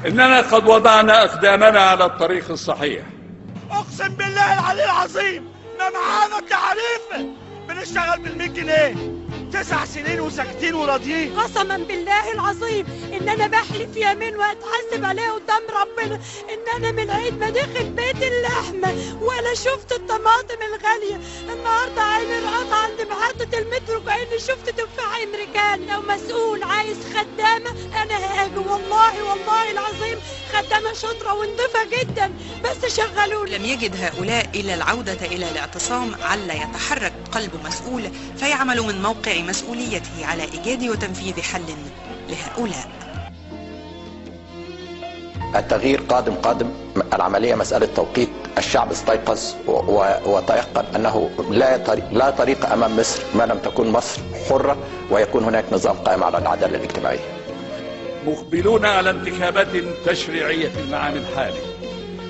إننا قد وضعنا أقدامنا على الطريق الصحيح. أقسم بالله العلي العظيم ما معانا تعريف، بنشتغل بال100 جنيه 9 سنين وساكتين وراضيين. قسما بالله العظيم ان انا بحلف يمين واتحاسب عليه قدام ربنا ان انا من عيد ما دخل بيت اللحمه ولا شفت الطماطم الغاليه. النهارده عيني رقص عند محطه المترو كاني شفت تفاح امريكاني. لو مسؤول عايز خدامه انا هاجي، والله العظيم خدامه شاطره ونضيفه جدا، بس شغلوني. لم يجد هؤلاء الا العوده الى الاعتصام عل يتحرك قلب مسؤول فيعمل من موقع مسؤوليته على إيجاد وتنفيذ حل لهؤلاء. التغيير قادم. العملية مسألة توقيت. الشعب استيقظ وتيقن أنه لا طريق أمام مصر ما لم تكون مصر حرة ويكون هناك نظام قائم على العدالة الاجتماعية. مقبلون على انتخابات تشريعية العام الحالي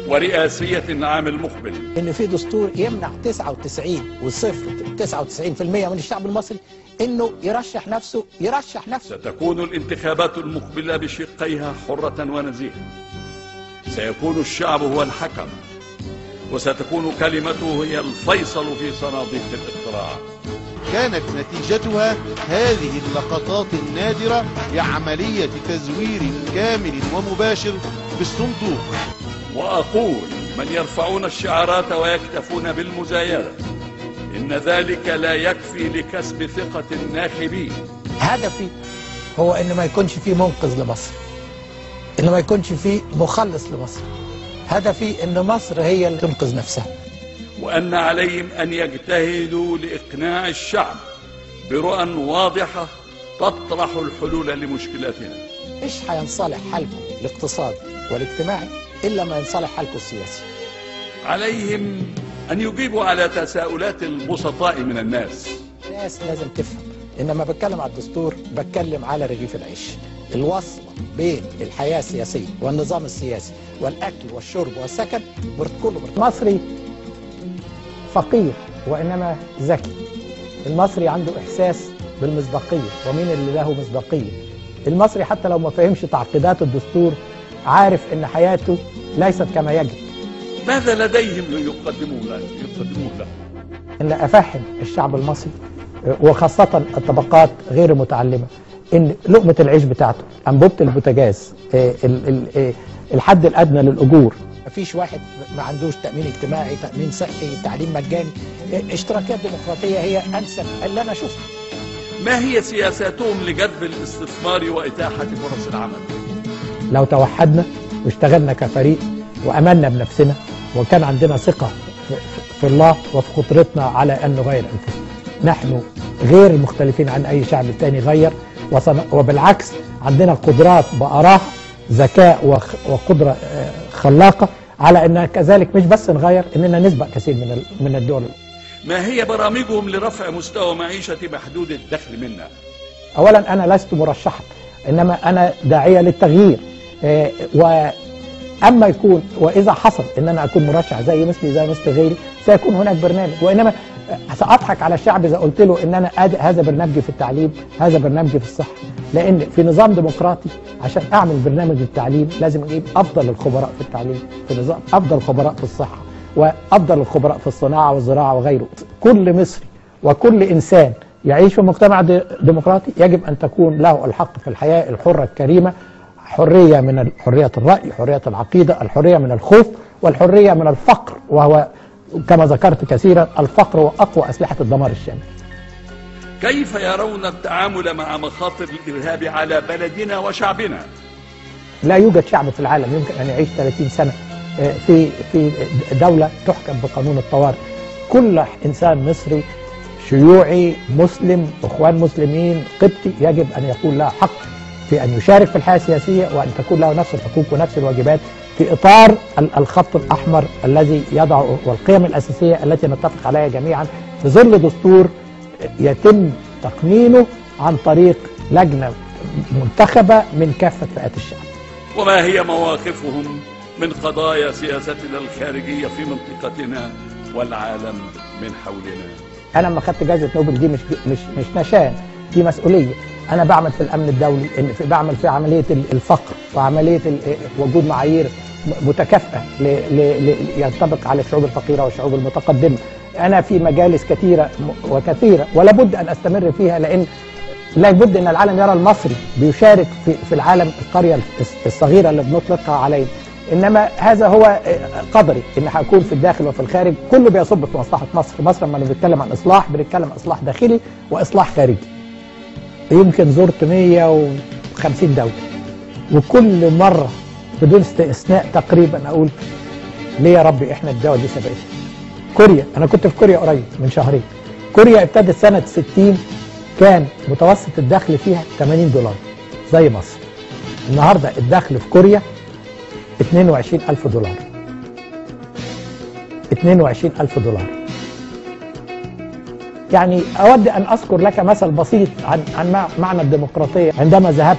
ورئاسية العام المقبل. إن في دستور يمنع 99% من الشعب المصري إنه يرشح نفسه. ستكون الانتخابات المقبلة بشقيها حرة ونزيهة. سيكون الشعب هو الحكم، وستكون كلمته هي الفيصل في صناديق الاقتراع. كانت نتيجتها هذه اللقطات النادرة لعملية تزوير كامل ومباشر بالصندوق. وأقول من يرفعون الشعارات ويكتفون بالمزايدة إن ذلك لا يكفي لكسب ثقة الناخبين. هدفي هو إن ما يكونش فيه منقذ لمصر، إن ما يكونش فيه مخلص لمصر. هدفي إن مصر هي اللي تنقذ نفسها، وأن عليهم أن يجتهدوا لإقناع الشعب برؤى واضحة تطرح الحلول لمشكلاتنا. مش هينصلح حالكم الاقتصادي والاجتماعي إلا ما ينصلح حالكم السياسي. عليهم أن يجيبوا على تساؤلات البسطاء من الناس. الناس لازم تفهم إن لما بتكلم على الدستور بتكلم على رغيف العيش. الوصل بين الحياة السياسية والنظام السياسي والأكل والشرب والسكن كله مصري فقير وإنما ذكي. المصري عنده إحساس بالمصداقية، ومين اللي له مصداقية؟ المصري حتى لو ما فهمش تعقيدات الدستور عارف إن حياته ليست كما يجب. ماذا لديهم ليقدموه له؟ إن أفهم الشعب المصري وخاصة الطبقات غير المتعلمة إن لقمة العيش بتاعته، أنبوبة البوتاجاز، الحد الأدنى للأجور. مفيش واحد ما عندوش تأمين اجتماعي، تأمين صحي، تعليم مجاني. اشتراكات ديمقراطية هي أنسب اللي أنا شفته. ما هي سياساتهم لجذب الاستثمار وإتاحة فرص العمل؟ لو توحدنا واشتغلنا كفريق وأمنا بنفسنا وكان عندنا ثقة في الله وفي قدرتنا على أن نغير أنفسنا. نحن غير مختلفين عن أي شعب تاني غير، وبالعكس عندنا قدرات بأراها، ذكاء وقدرة خلاقة على أن كذلك مش بس نغير، إننا نسبق كثير من الدول. ما هي برامجهم لرفع مستوى معيشة محدود الدخل منا؟ أولا أنا لست مرشحا، إنما أنا داعية للتغيير. وأما يكون وإذا حصل إن أنا أكون مرشح زي مثل غيري سيكون هناك برنامج، وإنما سأضحك على الشعب إذا قلت له إن أنا هذا برنامجي في التعليم، هذا برنامجي في الصحة. لأن في نظام ديمقراطي عشان أعمل برنامج للتعليم لازم أجيب أفضل الخبراء في التعليم، في نظام أفضل الخبراء في الصحة، وأفضل الخبراء في الصناعة والزراعة وغيره. كل مصري وكل إنسان يعيش في مجتمع ديمقراطي يجب أن تكون له الحق في الحياة الحرة الكريمة، حرية من حرية الرأي، حرية العقيدة، الحرية من الخوف، والحرية من الفقر، وهو كما ذكرت كثيرا الفقر هو أقوى أسلحة الدمار الشامل. كيف يرون التعامل مع مخاطر الإرهاب على بلدنا وشعبنا؟ لا يوجد شعب في العالم يمكن أن يعيش 30 سنة في دولة تحكم بقانون الطوارئ. كل إنسان مصري شيوعي مسلم اخوان مسلمين قبطي يجب ان يكون له حق في ان يشارك في الحياه السياسيه، وان تكون له نفس الحقوق ونفس الواجبات في اطار الخط الاحمر الذي يضع والقيم الاساسيه التي نتفق عليها جميعا في ظل دستور يتم تقنينه عن طريق لجنه منتخبه من كافه فئات الشعب. وما هي مواقفهم من قضايا سياستنا الخارجيه في منطقتنا والعالم من حولنا؟ انا لما خدت جائزه نوبل دي مش نشان دي مسؤوليه. انا بعمل في الامن الدولي، بعمل في عمليه الفقر وعمليه وجود معايير متكافئه ينطبق على الشعوب الفقيره والشعوب المتقدمه. انا في مجالس كثيره وكثيره ولا بد ان استمر فيها، لان لا بد ان العالم يرى المصري بيشارك في العالم، القريه الصغيره اللي بنطلقها عليه. انما هذا هو قدري، ان هكون في الداخل وفي الخارج، كله بيصب في مصلحه مصر. مصر لما بنتكلم عن اصلاح بنتكلم اصلاح داخلي واصلاح خارجي. يمكن زرت 150 دوله، وكل مره بدون استثناء تقريبا اقول ليه يا ربي احنا الدول دي سبقتنا. كوريا، انا كنت في كوريا قريب من شهرين. كوريا ابتدت سنه 60 كان متوسط الدخل فيها $80 زي مصر. النهارده الدخل في كوريا $22,000. $22,000. يعني أود أن أذكر لك مثل بسيط عن معنى الديمقراطية. عندما ذهبت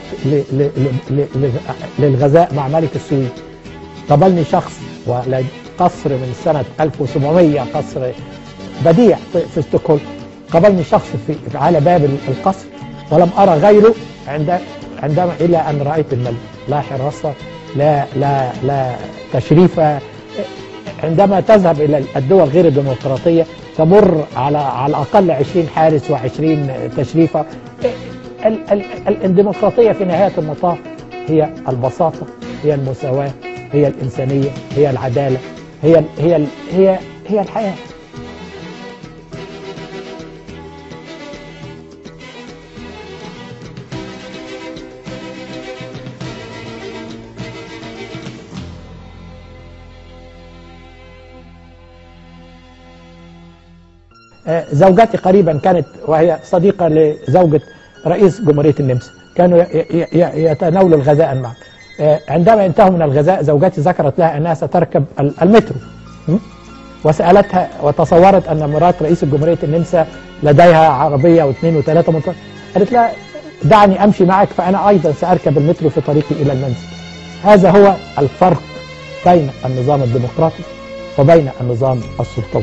للغزاء مع ملك السويد، قابلني شخص وعلى قصر من سنة 1700، قصر بديع في ستوكهولم. قابلني شخص على باب القصر ولم أرى غيره عندما إلى أن رأيت الملك. لا حراسة، لا تشريف. عندما تذهب إلى الدول غير الديمقراطية تمر على الأقل 20 حارس و20 تشريفة. الديمقراطية في نهاية المطاف هي البساطة، هي المساواة، هي الإنسانية، هي العدالة، هي الحياة. زوجتي قريبا كانت، وهي صديقة لزوجة رئيس جمهورية النمسا، كانوا يتناولوا الغذاء معا. عندما انتهوا من الغذاء زوجتي ذكرت لها أنها ستركب المترو، وسألتها وتصورت أن مرات رئيس جمهورية النمسا لديها عربية واثنين وثلاثة مترو. قالت لها دعني أمشي معك فأنا أيضا سأركب المترو في طريقي إلى المنزل. هذا هو الفرق بين النظام الديمقراطي وبين النظام السلطوي.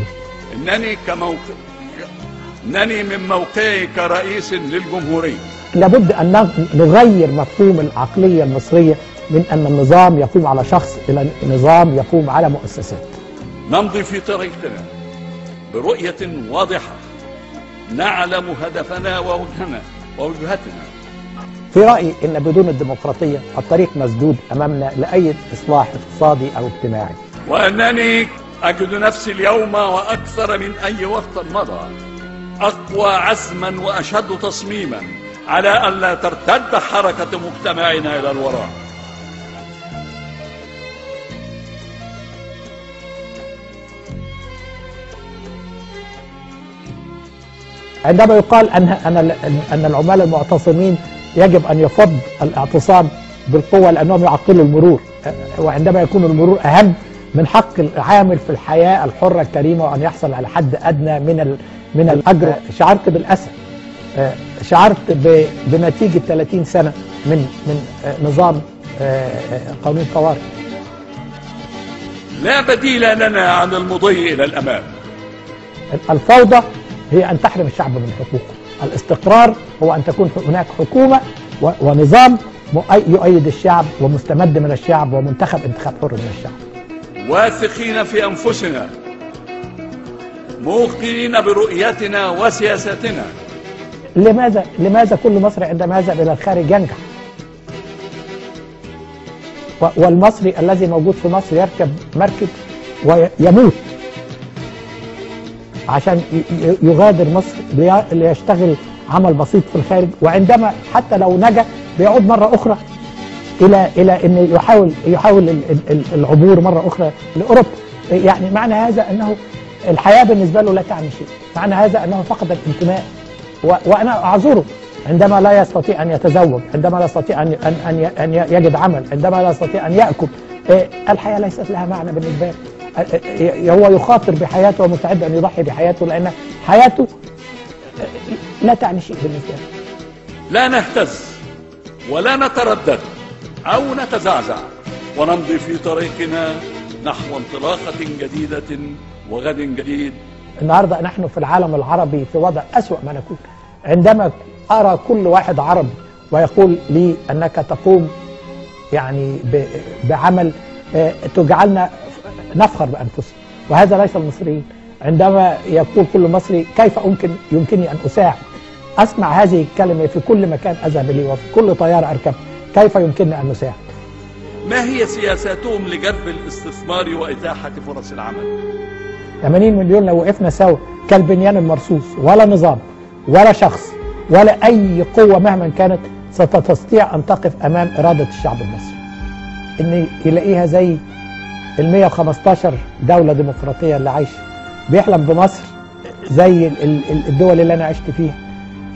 إنني من موقعي كرئيس للجمهورية لابد أن نغير مفهوم العقلية المصرية من أن النظام يقوم على شخص إلى نظام يقوم على مؤسسات. نمضي في طريقنا برؤية واضحة، نعلم هدفنا ووجهتنا. في رأيي أن بدون الديمقراطية الطريق مسدود أمامنا لأي إصلاح اقتصادي أو اجتماعي. وأنني أجد نفسي اليوم وأكثر من أي وقت مضى أقوى عزما وأشد تصميما على أن لا ترتد حركة مجتمعنا إلى الوراء. عندما يقال أن العمال المعتصمين يجب أن يفض الاعتصام بالقوة لأنهم يعطلوا المرور، وعندما يكون المرور أهم من حق العامل في الحياة الحرة الكريمة وأن يحصل على حد أدنى من الأجر، شعرت بالأسى، شعرت بنتيجة 30 سنة من نظام قانون طوارئ. لا بديل لنا عن المضي إلى الأمام. الفوضى هي أن تحرم الشعب من حقوقه، الاستقرار هو أن تكون هناك حكومة ونظام يؤيد الشعب ومستمد من الشعب ومنتخب انتخاب حر من الشعب. واثقين في أنفسنا، موقنين برؤيتنا وسياستنا. لماذا كل مصري عندما يذهب إلى الخارج ينجح؟ والمصري الذي موجود في مصر يركب مركب ويموت عشان يغادر مصر ليشتغل عمل بسيط في الخارج، وعندما حتى لو نجا بيعود مرة أخرى إلى أن يحاول العبور مرة أخرى لأوروبا. يعني معنى هذا أنه الحياة بالنسبة له لا تعني شيء، معنى هذا أنه فقد الانتماء. وأنا أعذره عندما لا يستطيع أن يتزوج، عندما لا يستطيع أن يجد عمل، عندما لا يستطيع أن يأكل. الحياة ليست لها معنى بالنسبة له. هو يخاطر بحياته ومستعد أن يضحي بحياته لأن حياته لا تعني شيء بالنسبة له. لا نهتز ولا نتردد أو نتزعزع، ونمضي في طريقنا نحو انطلاقة جديدة وغد جديد. النهاردة نحن في العالم العربي في وضع أسوأ ما نكون، عندما أرى كل واحد عربي ويقول لي أنك تقوم يعني بعمل تجعلنا نفخر بأنفسنا، وهذا ليس المصريين. عندما يقول كل مصري كيف يمكنني أن أساعد، أسمع هذه الكلمة في كل مكان أذهب إليه وفي كل طيارة أركب، كيف يمكنني أن أساعد؟ ما هي سياساتهم لجذب الاستثمار وإتاحة فرص العمل؟ 80 مليون لو وقفنا سوا كالبنيان المرصوص، ولا نظام ولا شخص ولا أي قوة مهما كانت ستستطيع أن تقف أمام إرادة الشعب المصري، إن يلاقيها زي ال 115 دولة ديمقراطية اللي عايشة بيحلم بمصر زي الدول اللي أنا عشت فيها،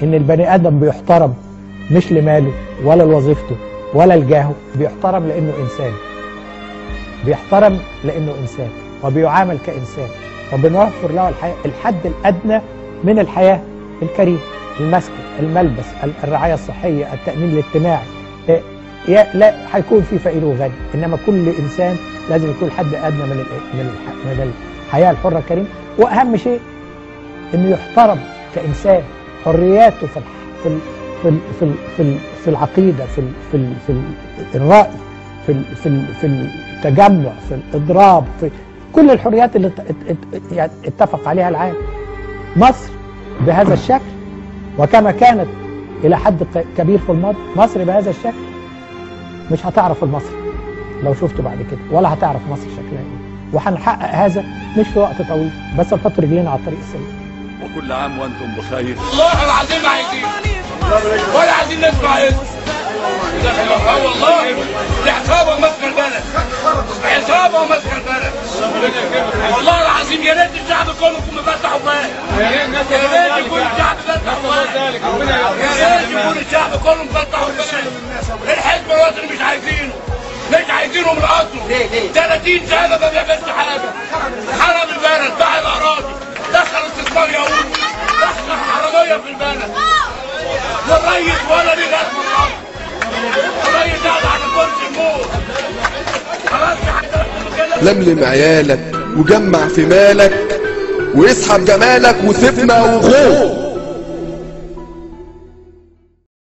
إن البني آدم بيحترم مش لماله ولا لوظيفته ولا لجاهه، بيحترم لأنه إنسان، بيحترم لأنه إنسان وبيعامل كإنسان، وبنوفر له الحد الأدنى من الحياة الكريمة، المسكن، الملبس، الرعاية الصحية، التأمين الاجتماعي. لا هيكون في فقير وغني، إنما كل إنسان لازم يكون حد أدنى من الحياة الحرة الكريمة. وأهم شيء إنه يحترم كإنسان، حرياته في العقيدة، في الرأي، في التجمع، في الإضراب، في كل الحريات اللي اتفق عليها العالم. مصر بهذا الشكل وكما كانت إلى حد كبير في الماضي، مصر بهذا الشكل مش هتعرف المصري لو شفته بعد كده، ولا هتعرف مصر شكلها ايه، وهنحقق هذا مش في وقت طويل، بس نحط رجلينا على الطريق السليم. وكل عام وانتم بخير. والله العظيم عايزين ولا عايزين نسمع اسم والله دي عصابه وماسكه البلد، عصابه وماسكه البلد والله العظيم. يا ريت الشعب كله يكون مفتح وفاهم، يا ريت يكون الشعب مفتح وفاهم، يا ريت يكون الشعب كله مفتح وفاهم. الحزب الوطني مش عايزينه من اصله. 30 سنه ما بيعملش حاجه، خرب البلد، باع الاراضي، دخل استثمار يهودي، دخل حراميه في البلد، والريس ولا ليه لازمه الارض، الريس قاعد على كرسي الموت. خلاص لملم عيالك وجمع في مالك واسحب جمالك وسيبنا وغور.